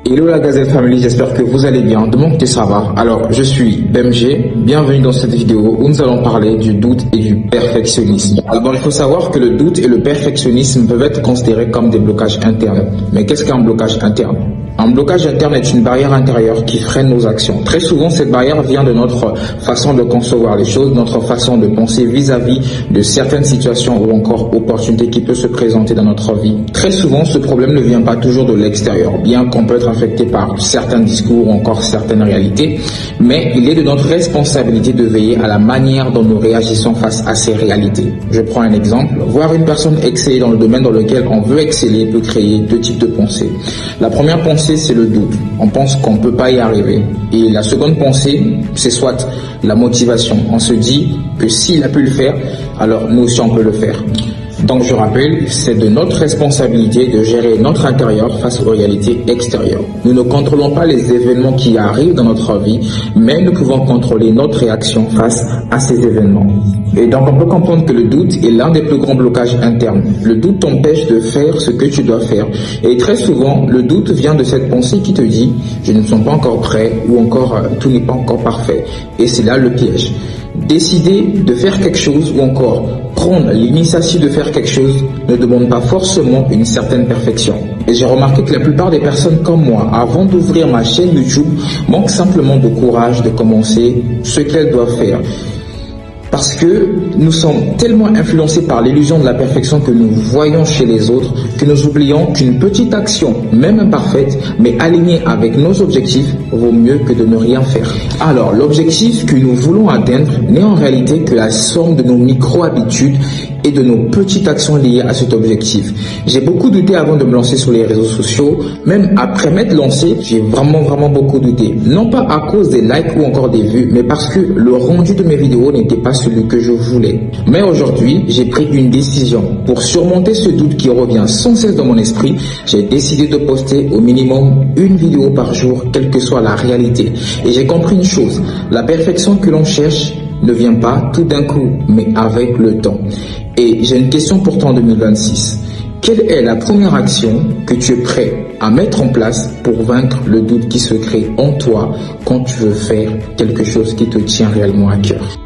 Hello la Gazelle Family, j'espère que vous allez bien. De mon côté ça va. Alors je suis BMG, bienvenue dans cette vidéo où nous allons parler du doute et du perfectionnisme. Alors il faut savoir que le doute et le perfectionnisme peuvent être considérés comme des blocages internes. Mais qu'est-ce qu'un blocage interne? Un blocage interne est une barrière intérieure qui freine nos actions. Très souvent, cette barrière vient de notre façon de concevoir les choses, notre façon de penser vis-à-vis de certaines situations ou encore opportunités qui peuvent se présenter dans notre vie. Très souvent, ce problème ne vient pas toujours de l'extérieur, bien qu'on peut être affecté par certains discours ou encore certaines réalités, mais il est de notre responsabilité de veiller à la manière dont nous réagissons face à ces réalités. Je prends un exemple. Voir une personne exceller dans le domaine dans lequel on veut exceller peut créer deux types de pensées. La première pensée, c'est le doute. On pense qu'on ne peut pas y arriver. Et la seconde pensée, c'est soit la motivation. On se dit que s'il a pu le faire, alors nous aussi on peut le faire. Donc je rappelle, c'est de notre responsabilité de gérer notre intérieur face aux réalités extérieures. Nous ne contrôlons pas les événements qui arrivent dans notre vie, mais nous pouvons contrôler notre réaction face à ces événements. Et donc on peut comprendre que le doute est l'un des plus grands blocages internes. Le doute t'empêche de faire ce que tu dois faire. Et très souvent, le doute vient de cette pensée qui te dit « je ne suis pas encore prêt » ou encore « tout n'est pas encore parfait ». Et c'est là le piège. Décider de faire quelque chose ou encore prendre l'initiative de faire quelque chose ne demande pas forcément une certaine perfection. Et j'ai remarqué que la plupart des personnes comme moi, avant d'ouvrir ma chaîne YouTube, manquent simplement de courage de commencer ce qu'elles doivent faire. Parce que nous sommes tellement influencés par l'illusion de la perfection que nous voyons chez les autres que nous oublions qu'une petite action, même imparfaite, mais alignée avec nos objectifs, vaut mieux que de ne rien faire. Alors, l'objectif que nous voulons atteindre n'est en réalité que la somme de nos micro-habitudes et de nos petites actions liées à cet objectif. J'ai beaucoup douté avant de me lancer sur les réseaux sociaux. Même après m'être lancé, j'ai vraiment beaucoup douté. Non pas à cause des likes ou encore des vues, mais parce que le rendu de mes vidéos n'était pas celui que je voulais. Mais aujourd'hui, j'ai pris une décision. Pour surmonter ce doute qui revient sans cesse dans mon esprit, j'ai décidé de poster au minimum une vidéo par jour, quelle que soit la réalité. Et j'ai compris une chose, la perfection que l'on cherche ne vient pas tout d'un coup, mais avec le temps. Et j'ai une question pour toi en 2026. Quelle est la première action que tu es prêt à mettre en place pour vaincre le doute qui se crée en toi quand tu veux faire quelque chose qui te tient réellement à cœur?